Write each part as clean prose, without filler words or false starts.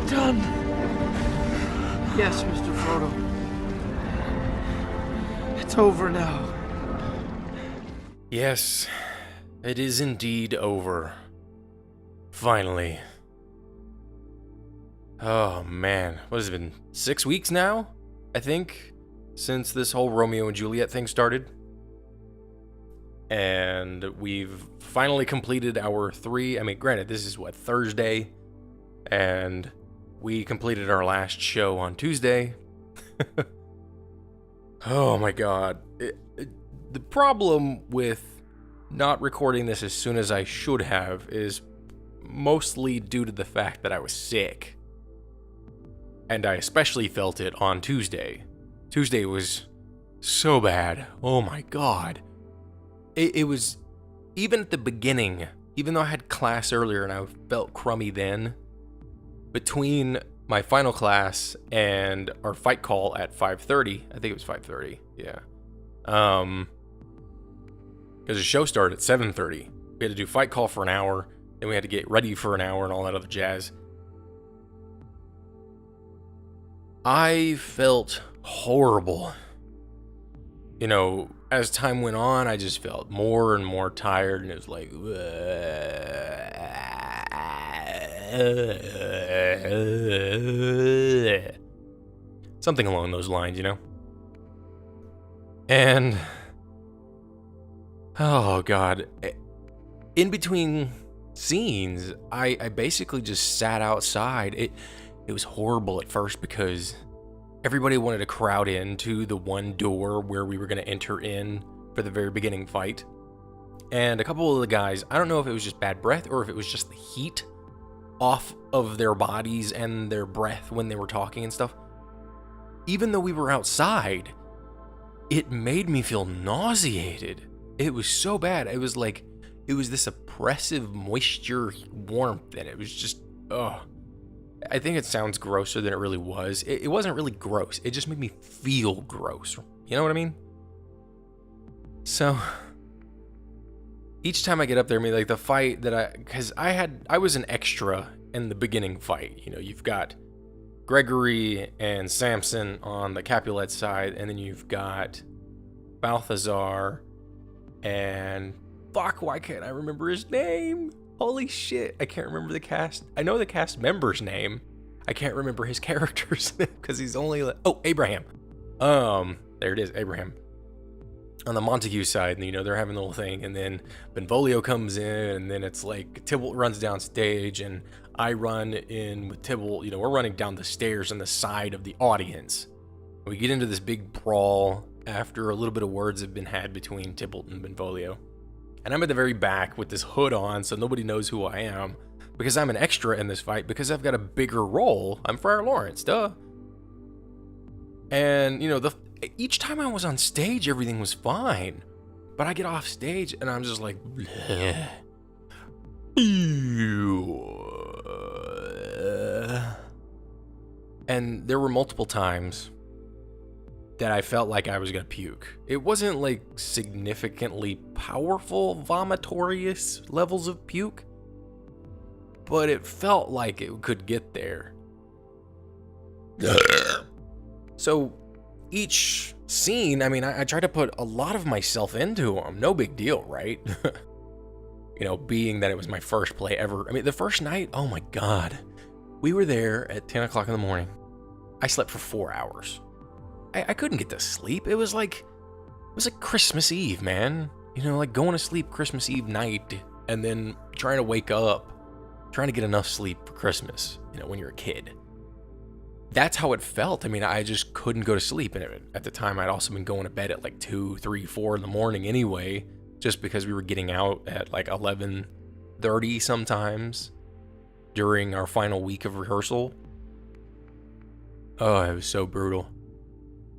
done. Yes, Mr. Frodo. It's over now. Yes, it is indeed over. Finally. Oh man, what has it been? 6 weeks now? I think, since this whole Romeo and Juliet thing started. And we've finally completed our 3. I mean, granted, this is Thursday? And we completed our last show on Tuesday. Oh my god. The problem with not recording this as soon as I should have is mostly due to the fact that I was sick. And I especially felt it on Tuesday. Tuesday was so bad. Oh my god. It was, even at the beginning, even though I had class earlier and I felt crummy then, between my final class and our fight call at 5:30, I think it was 5:30, yeah. Because the show started at 7:30. We had to do fight call for an hour, then we had to get ready for an hour and all that other jazz. I felt horrible. You know, as time went on, I just felt more and more tired, and it was like, something along those lines, you know? And, oh god, in between scenes, I basically just sat outside. It was horrible at first because everybody wanted to crowd into the one door where we were going to enter in for the very beginning fight. And a couple of the guys, I don't know if it was just bad breath or if it was just the heat off of their bodies and their breath when they were talking and stuff. Even though we were outside, it made me feel nauseated. It was so bad. It was like, it was this oppressive moisture warmth, and it was just, ugh. I think it sounds grosser than it really was. It wasn't really gross. It just made me feel gross. You know what I mean? So, each time I get up there, I mean, like the fight that because I was an extra in the beginning fight. You know, you've got Gregory and Samson on the Capulet side, and then you've got Balthazar and fuck, why can't I remember his name? Holy shit, I can't remember the cast. I know the cast member's name. I can't remember his character's name because he's only like, oh, Abraham. There it is, Abraham. On the Montague side, you know, they're having a little thing, and then Benvolio comes in, and then it's like Tybalt runs down stage, and I run in with Tybalt. You know, we're running down the stairs on the side of the audience. We get into this big brawl after a little bit of words have been had between Tybalt and Benvolio. And I'm at the very back with this hood on, so nobody knows who I am, because I'm an extra in this fight, because I've got a bigger role. I'm Friar Lawrence, duh. And, you know, each time I was on stage, everything was fine. But I get off stage, and I'm just like, bleh. And there were multiple times that I felt like I was gonna puke. It wasn't like significantly powerful vomitorious levels of puke, but it felt like it could get there. So each scene, I mean, I try to put a lot of myself into them. No big deal, right? You know, being that it was my first play ever. I mean, the first night, oh my god. We were there at 10 o'clock in the morning. I slept for 4 hours. I couldn't get to sleep. It was like Christmas Eve, man. You know, like going to sleep Christmas Eve night and then trying to wake up, trying to get enough sleep for Christmas, you know, when you're a kid. That's how it felt. I mean, I just couldn't go to sleep. And at the time, I'd also been going to bed at like 2, 3, 4 in the morning anyway, just because we were getting out at like 11:30 sometimes during our final week of rehearsal. Oh, it was so brutal.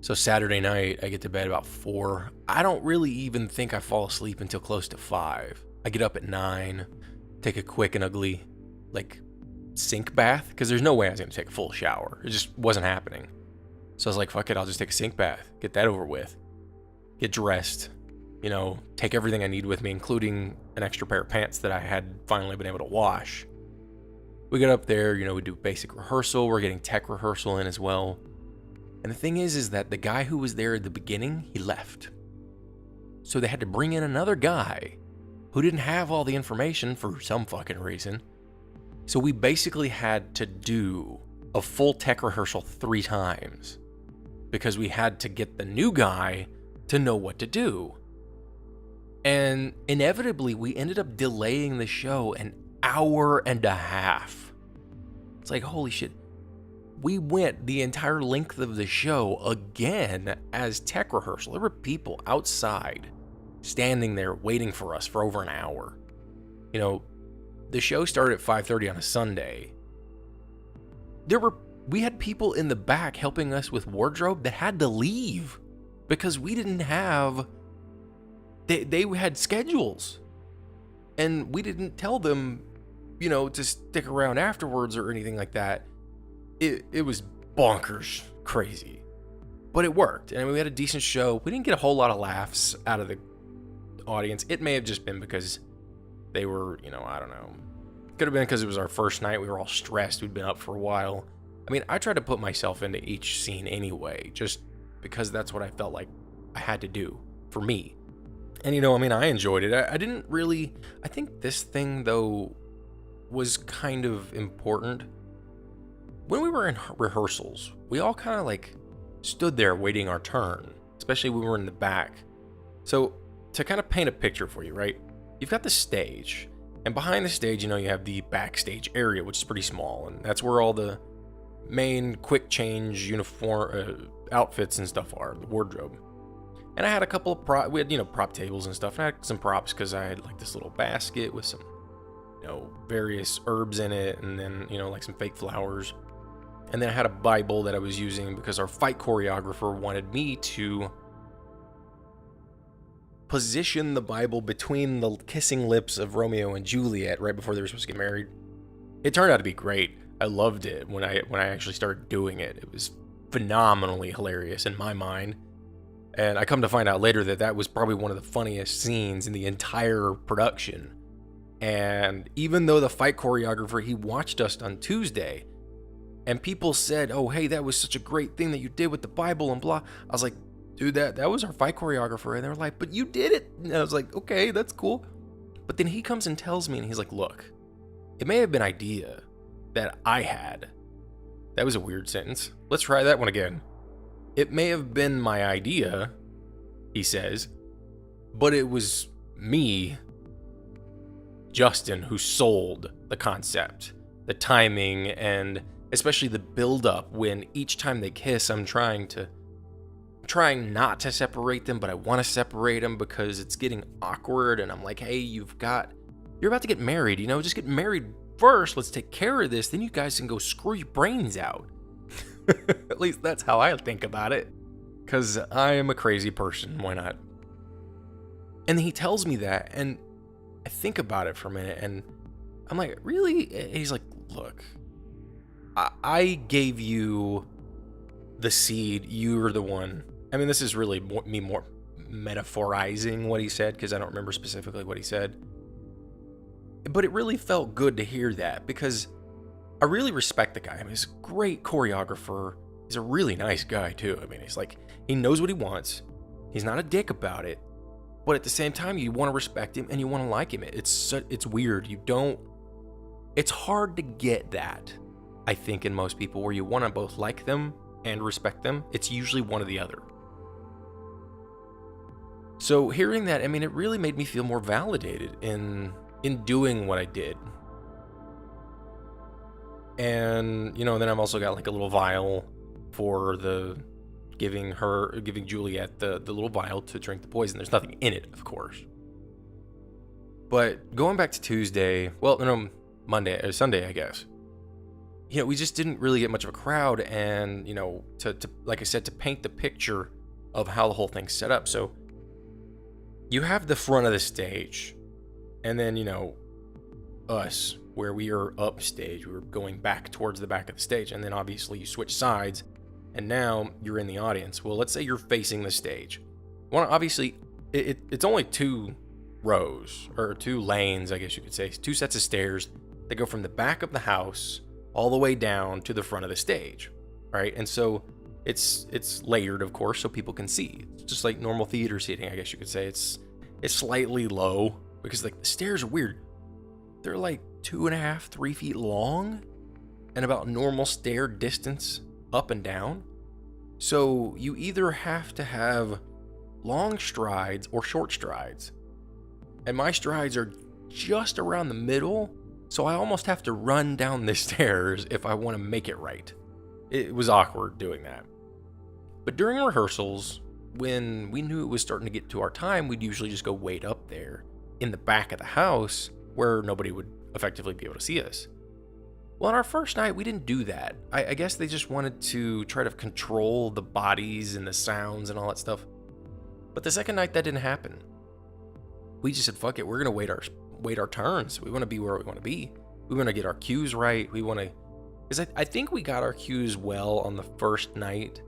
So Saturday night, I get to bed about 4. I don't really even think I fall asleep until close to 5. I get up at 9, take a quick and ugly, like, sink bath, because there's no way I was going to take a full shower. It just wasn't happening. So I was like, fuck it, I'll just take a sink bath, get that over with, get dressed, you know, take everything I need with me, including an extra pair of pants that I had finally been able to wash. We get up there, we do basic rehearsal. We're getting tech rehearsal in as well. And the thing is that the guy who was there at the beginning, he left. So they had to bring in another guy who didn't have all the information for some fucking reason. So we basically had to do a full tech rehearsal 3 times because we had to get the new guy to know what to do. And inevitably, we ended up delaying the show an hour and a half. It's like, holy shit. We went the entire length of the show again as tech rehearsal. There were people outside standing there waiting for us for over an hour. The show started at 5:30 on a Sunday. We had people in the back helping us with wardrobe that had to leave because we didn't have, they had schedules and we didn't tell them, to stick around afterwards or anything like that. It was bonkers crazy, but it worked. And we had a decent show. We didn't get a whole lot of laughs out of the audience. It may have just been because they were, I don't know. Could have been because it was our first night. We were all stressed. We'd been up for a while. I mean, I tried to put myself into each scene anyway, just because that's what I felt like I had to do for me. And, I enjoyed it. I didn't really, I think this thing, though, was kind of important. When we were in rehearsals, we all kind of stood there waiting our turn, especially when we were in the back. So to kind of paint a picture for you, right? You've got the stage. And behind the stage, you have the backstage area, which is pretty small. And that's where all the main quick change uniform outfits and stuff are, the wardrobe. And I had a couple of we had, prop tables and stuff. And I had some props because I had this little basket with some, various herbs in it. And then, some fake flowers. And then I had a Bible that I was using because our fight choreographer wanted me to position the Bible between the kissing lips of Romeo and Juliet right before they were supposed to get married. It turned out to be great. I loved it when I actually started doing it. It was phenomenally hilarious in my mind. And I come to find out later that was probably one of the funniest scenes in the entire production. And even though the fight choreographer, he watched us on Tuesday, and people said, "Oh, hey, that was such a great thing that you did with the Bible and blah." I was like, dude, that was our fight choreographer. And they were like, "But you did it." And I was like, okay, that's cool. But then he comes and tells me, and he's like, "Look, it may have been an idea that I had." That was a weird sentence. Let's try that one again. "It may have been my idea," he says, "but it was me, Justin, who sold the concept, the timing, and especially the build-up when each time they kiss, I'm trying not to separate them, but I want to separate them because it's getting awkward. And I'm like, hey, you're about to get married, just get married first. Let's take care of this. Then you guys can go screw your brains out." At least that's how I think about it. Because I am a crazy person. Why not? And he tells me that, and I think about it for a minute, and I'm like, really? And he's like, "Look, I gave you the seed. You were the one." I mean, this is really me more metaphorizing what he said, because I don't remember specifically what he said. But it really felt good to hear that, because I really respect the guy. I mean, he's a great choreographer. He's a really nice guy, too. I mean, he knows what he wants. He's not a dick about it. But at the same time, you want to respect him and you want to like him. It's weird. It's hard to get that, I think, in most people, where you want to both like them and respect them. It's usually one or the other. So hearing that, I mean, it really made me feel more validated in doing what I did. And, then I've also got a little vial for giving Juliet the little vial to drink the poison. There's nothing in it, of course. But going back to Tuesday, Monday or Sunday, I guess. We just didn't really get much of a crowd, and, to like I said, to paint the picture of how the whole thing's set up. So you have the front of the stage, and then, us, where we are upstage. We were going back towards the back of the stage, and then obviously you switch sides, and now you're in the audience. Well, let's say you're facing the stage. Obviously, it's only 2 rows, or 2 lanes, I guess you could say. 2 sets of stairs. that go from the back of the house all the way down to the front of the stage, right? And so it's layered, of course, so people can see. It's just like normal theater seating, I guess you could say. It's slightly low because like the stairs are weird. They're like 2.5, 3 feet long and about normal stair distance up and down. So you either have to have long strides or short strides. And my strides are just around the middle, so I almost have to run down the stairs if I want to make it right. It was awkward doing that. But during rehearsals, when we knew it was starting to get to our time, we'd usually just go wait up there in the back of the house where nobody would effectively be able to see us. Well, on our first night, we didn't do that. I guess they just wanted to try to control the bodies and the sounds and all that stuff. But the second night, that didn't happen. We just said, fuck it, we're going to wait our turns. We want to be where we want to be. We want to get our cues right. We want to... Because I think we got our cues well on the first night.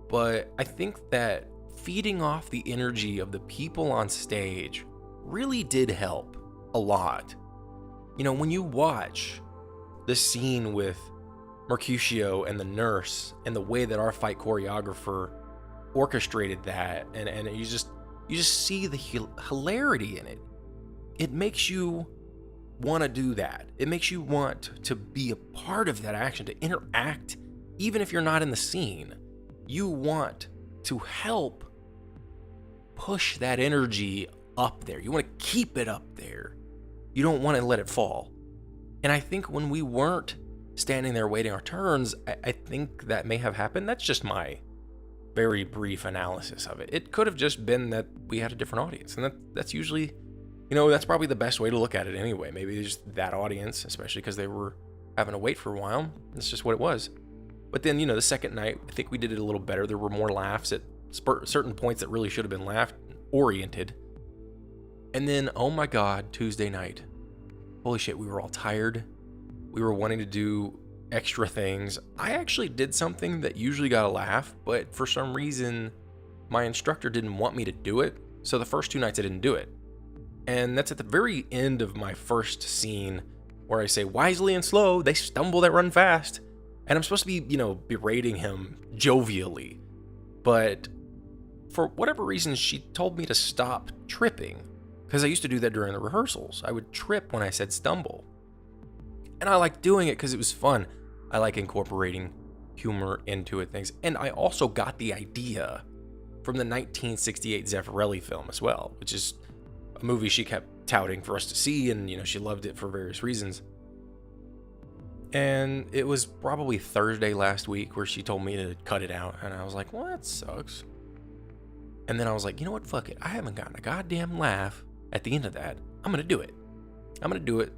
But I think that feeding off the energy of the people on stage really did help a lot. You know, when you watch the scene with Mercutio and the nurse and the way that our fight choreographer orchestrated that, and you just see the hilarity in it. It makes you want to do that. It makes you want to be a part of that action, to interact, even if you're not in the scene. You want to help push that energy up there. You want to keep it up there. You don't want to let it fall. And I think when we weren't standing there waiting our turns, I think that may have happened. That's just my very brief analysis of it. It could have just been that we had a different audience. And that's usually, you know, that's probably the best way to look at it anyway. Maybe just that audience, especially because they were having to wait for a while. That's just what it was. But then, you know, the second night, I think we did it a little better. There were more laughs at certain points that really should have been laugh-oriented. And then, oh my God, Tuesday night. Holy shit, we were all tired. We were wanting to do extra things. I actually did something that usually got a laugh, but for some reason, my instructor didn't want me to do it. So the first 2 nights I didn't do it. And that's at the very end of my first scene where I say, wisely and slow, they stumble that run fast. And I'm supposed to be, you know, berating him jovially. But for whatever reason, she told me to stop tripping. Because I used to do that during the rehearsals. I would trip when I said stumble. And I liked doing it because it was fun. I like incorporating humor into it, things. And I also got the idea from the 1968 Zeffirelli film as well, which is a movie she kept touting for us to see. And, you know, she loved it for various reasons. And it was probably Thursday last week where she told me to cut it out. And I was like, well, that sucks. And then I was like, you know what? Fuck it. I haven't gotten a goddamn laugh at the end of that. I'm going to do it. I'm going to do it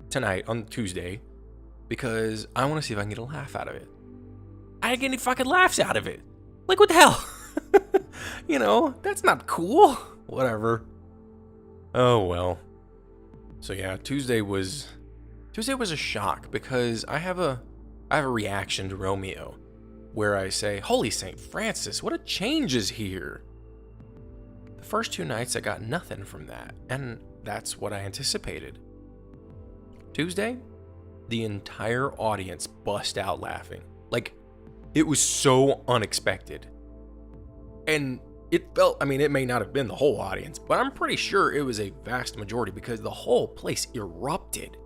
tonight on Tuesday because I want to see if I can get a laugh out of it. I didn't get any fucking laughs out of it. Like, what the hell? You know, that's not cool. Whatever. Oh, well. So yeah, Tuesday was a shock because I have a reaction to Romeo where I say, holy St. Francis, what a change is here. The first 2 nights I got nothing from that, and that's what I anticipated. Tuesday, the entire audience bust out laughing. Like, it was so unexpected. And it felt, I mean, it may not have been the whole audience, but I'm pretty sure it was a vast majority because the whole place erupted.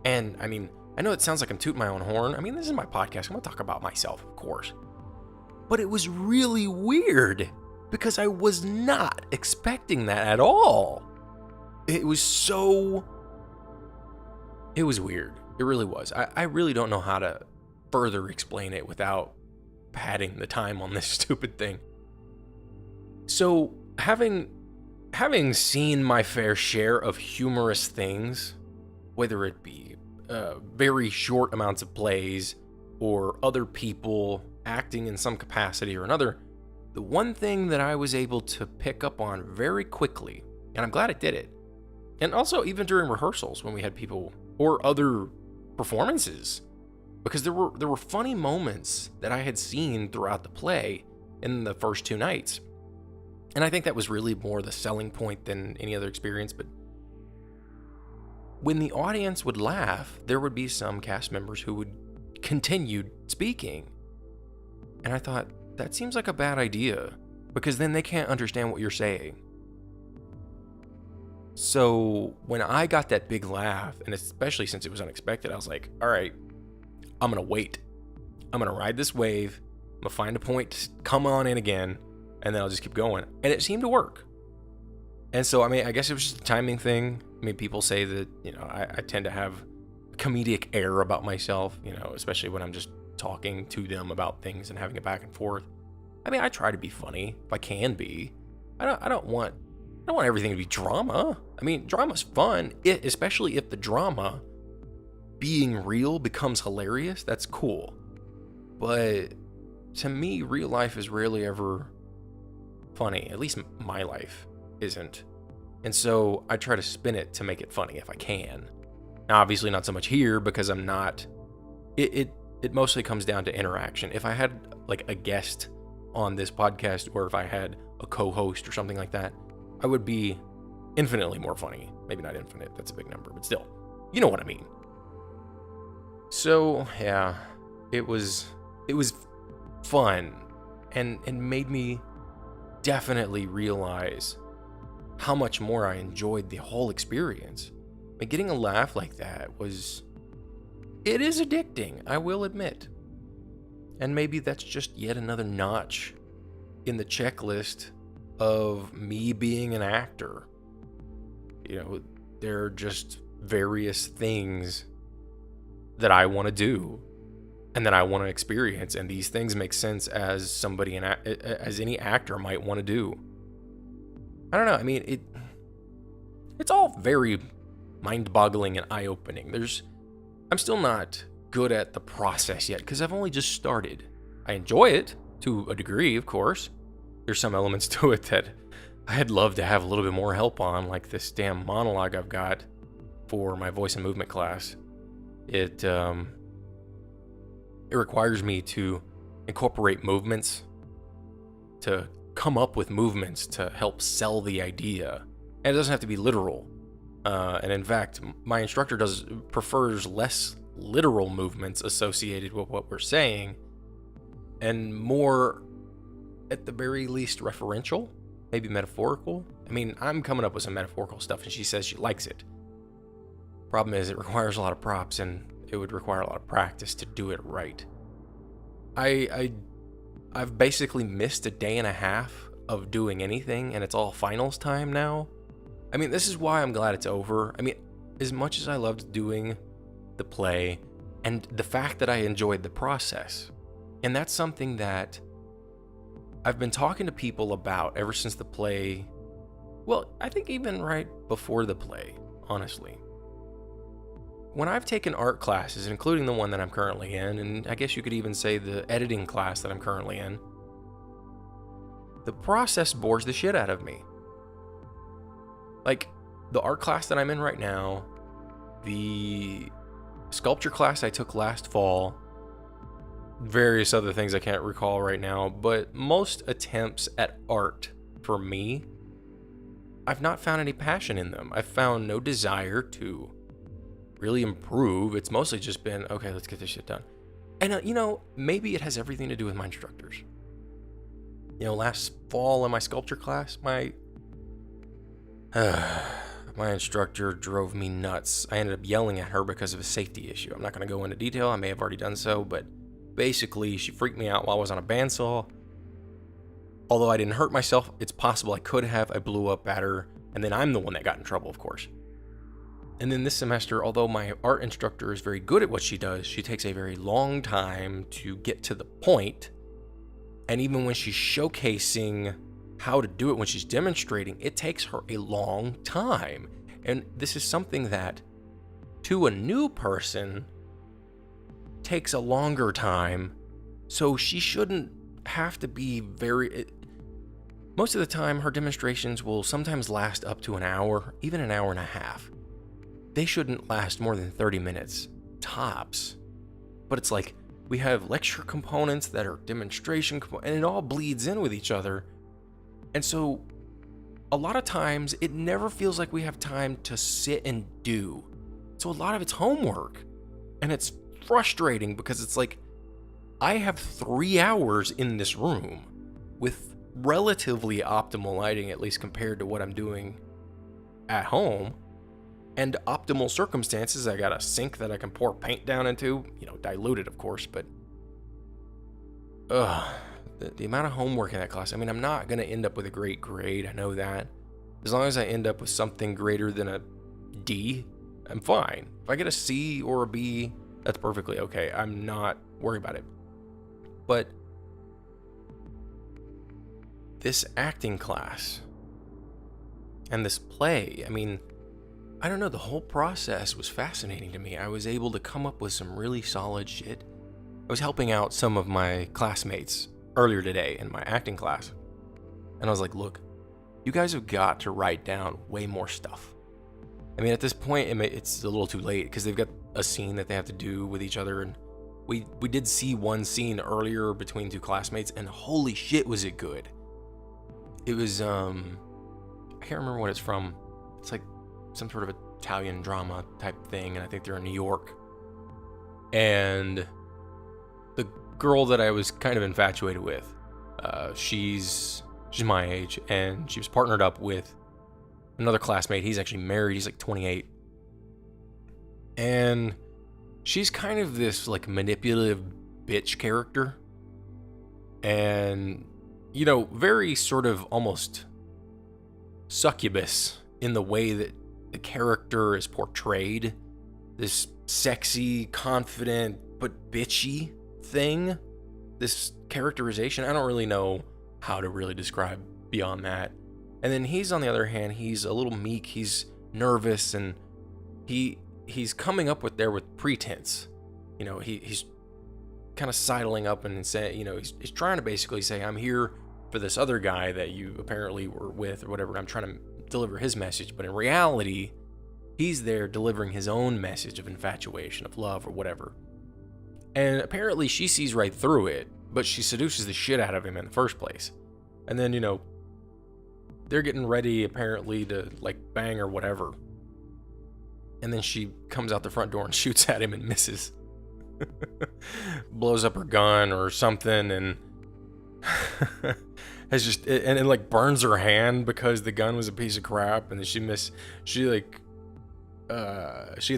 And I mean, I know it sounds like I'm tooting my own horn. I mean, this is my podcast. I'm going to talk about myself, of course. But it was really weird because I was not expecting that at all. It was weird. It really was. I really don't know how to further explain it without padding the time on this stupid thing. So, having seen my fair share of humorous things, whether it be very short amounts of plays or other people acting in some capacity or another, the one thing that I was able to pick up on very quickly, and I'm glad I did it, and also even during rehearsals when we had people or other performances, because there were funny moments that I had seen throughout the play in the first 2 nights. And I think that was really more the selling point than any other experience. But when the audience would laugh, there would be some cast members who would continue speaking. And I thought, that seems like a bad idea, because then they can't understand what you're saying. So when I got that big laugh, and especially since it was unexpected, I was like, all right, I'm going to wait. I'm going to ride this wave. I'm going to find a point to come on in again, and then I'll just keep going. And it seemed to work. And so, I mean, I guess it was just a timing thing. I mean, people say that, I tend to have a comedic air about myself, especially when I'm just talking to them about things and having a back and forth. I mean, I try to be funny if I can be. I don't want everything to be drama. I mean, drama's fun, especially if the drama being real becomes hilarious. That's cool. But to me, real life is rarely ever funny. At least my life isn't. And so I try to spin it to make it funny if I can. Now, obviously not so much here because I'm not. It mostly comes down to interaction. If I had like a guest on this podcast, or if I had a co-host or something like that, I would be infinitely more funny. Maybe not infinite, that's a big number, but still, you know what I mean. So yeah, it was fun and made me definitely realize how much more I enjoyed the whole experience. I mean, getting a laugh like that it is addicting, I will admit. And maybe that's just yet another notch in the checklist of me being an actor. There are just various things that I want to do and that I want to experience, and these things make sense as somebody, as any actor might want to do. I don't know. I mean, it's all very mind-boggling and eye-opening. I'm still not good at the process yet because I've only just started. I enjoy it to a degree, of course. There's some elements to it that I'd love to have a little bit more help on, like this damn monologue I've got for my voice and movement class. It requires me to incorporate movements, to come up with movements to help sell the idea. And it doesn't have to be literal. And in fact, my instructor prefers less literal movements associated with what we're saying and more, at the very least, referential, maybe metaphorical. I mean, I'm coming up with some metaphorical stuff and she says she likes it. Problem is, it requires a lot of props and it would require a lot of practice to do it right. I've basically missed a day and a half of doing anything, and it's all finals time now. I mean, this is why I'm glad it's over. I mean, as much as I loved doing the play and the fact that I enjoyed the process, and that's something that I've been talking to people about ever since the play, well, I think even right before the play, honestly. When I've taken art classes, including the one that I'm currently in, and I guess you could even say the editing class that I'm currently in, the process bores the shit out of me. Like, the art class that I'm in right now, the sculpture class I took last fall, various other things I can't recall right now, but most attempts at art for me, I've not found any passion in them. I've found no desire to really improve. It's mostly just been, okay, let's get this shit done. And, maybe it has everything to do with my instructors. Last fall in my sculpture class, my instructor drove me nuts. I ended up yelling at her because of a safety issue. I'm not going to go into detail. I may have already done so, but basically, she freaked me out while I was on a bandsaw. Although I didn't hurt myself, it's possible I could have. I blew up at her, and then I'm the one that got in trouble, of course. And then this semester, although my art instructor is very good at what she does, she takes a very long time to get to the point. And even when she's showcasing how to do it, when she's demonstrating, it takes her a long time. And this is something that, to a new person, takes a longer time. So she shouldn't have to be most of the time, her demonstrations will sometimes last up to an hour, even an hour and a half. They shouldn't last more than 30 minutes, tops. But it's like, we have lecture components that are demonstration components, and it all bleeds in with each other. And so, a lot of times, it never feels like we have time to sit and do. So a lot of it's homework. And it's frustrating because it's like, I have 3 hours in this room with relatively optimal lighting, at least compared to what I'm doing at home, and optimal circumstances. I got a sink that I can pour paint down into, diluted, of course, but the amount of homework in that class. I mean, I'm not going to end up with a great grade. I know that. As long as I end up with something greater than a D, I'm fine. If I get a C or a B, that's perfectly okay. I'm not worried about it. But this acting class and this play, I mean, I don't know, the whole process was fascinating to me. I was able to come up with some really solid shit. I was helping out some of my classmates earlier today in my acting class. And I was like, look, you guys have got to write down way more stuff. I mean, at this point, it's a little too late because they've got a scene that they have to do with each other. And we did see one scene earlier between two classmates, and holy shit, was it good. It was, I can't remember what it's from. It's like some sort of Italian drama type thing, and I think they're in New York. And the girl that I was kind of infatuated with, she's my age, and she was partnered up with another classmate. He's actually married. He's like 28. And she's kind of this like manipulative bitch character. And, very sort of almost succubus in the way that the character is portrayed. This sexy, confident, but bitchy thing. This characterization, I don't really know how to really describe beyond that. And then he's, on the other hand, he's a little meek, he's nervous, and he's coming up with pretense. He's kind of sidling up and saying, he's trying to basically say, I'm here for this other guy that you apparently were with or whatever. I'm trying to deliver his message. But in reality, he's there delivering his own message of infatuation, of love, or whatever. And apparently she sees right through it, but she seduces the shit out of him in the first place. And then, they're getting ready apparently to like bang or whatever. And then she comes out the front door and shoots at him and misses. Blows up her gun or something, and has just, and it like burns her hand because the gun was a piece of crap. And then she gets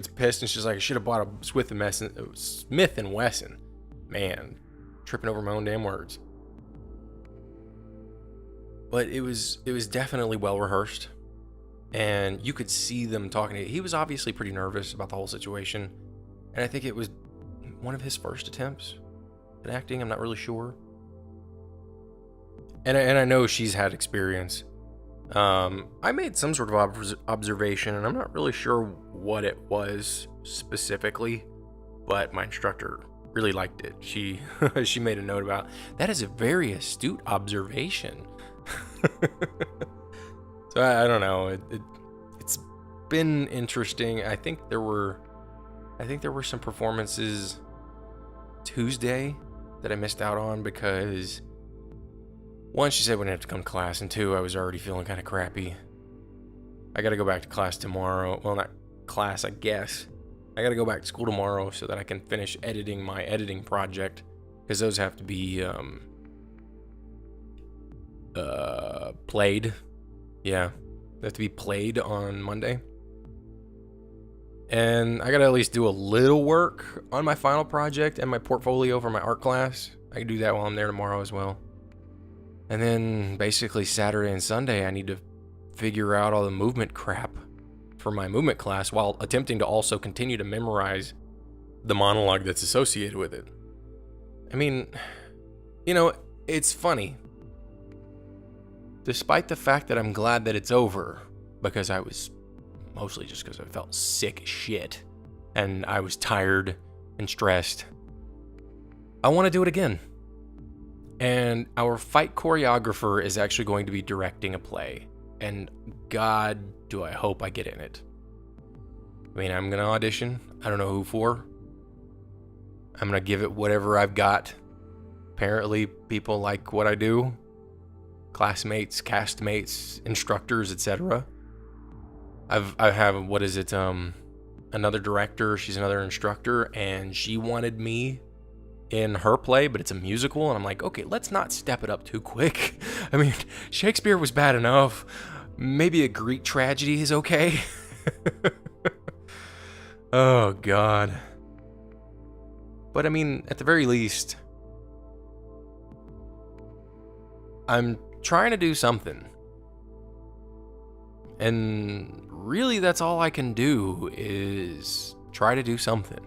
pissed, and she's like, I should have bought a Smith and Wesson. Man, tripping over my own damn words. But it was definitely well rehearsed, and you could see them talking. He was obviously pretty nervous about the whole situation, and I think it was one of his first attempts at acting. I'm not really sure. And I know she's had experience. I made some sort of observation, and I'm not really sure what it was specifically, but my instructor really liked it. She made a note about, that is a very astute observation. So I don't know. It's been interesting. I think there were some performances Tuesday that I missed out on because, one, she said we didn't have to come to class, and two, I was already feeling kind of crappy. I got to go back to class tomorrow. Well, not class, I guess. I got to go back to school tomorrow so that I can finish editing my editing project, because those have to be played. Yeah, they have to be played on Monday. And I gotta at least do a little work on my final project and my portfolio for my art class. I can do that while I'm there tomorrow as well. And then basically Saturday and Sunday, I need to figure out all the movement crap for my movement class while attempting to also continue to memorize the monologue that's associated with it. I mean, it's funny. Despite the fact that I'm glad that it's over, because I was mostly just because I felt sick as shit and I was tired and stressed, I want to do it again. And our fight choreographer is actually going to be directing a play, and God, do I hope I get in it. I mean, I'm going to audition. I don't know who for. I'm going to give it whatever I've got. Apparently, people like what I do. Classmates, castmates, instructors, etc. I have, what is it, an another director, she's another instructor, and she wanted me in her play, but it's a musical, and I'm like, okay, let's not step it up too quick. I mean, Shakespeare was bad enough. Maybe a Greek tragedy is okay. Oh, God. But I mean, at the very least, I'm trying to do something. And really, that's all I can do is try to do something.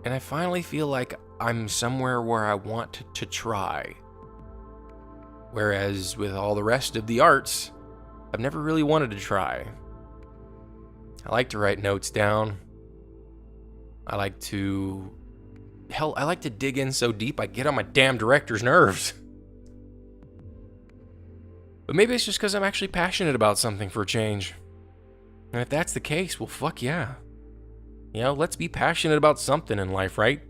And I finally feel like I'm somewhere where I want to try. Whereas with all the rest of the arts, I've never really wanted to try. I like to write notes down. I like to dig in so deep I get on my damn director's nerves. But maybe it's just because I'm actually passionate about something for a change. And if that's the case, well, fuck yeah. You know, let's be passionate about something in life, right?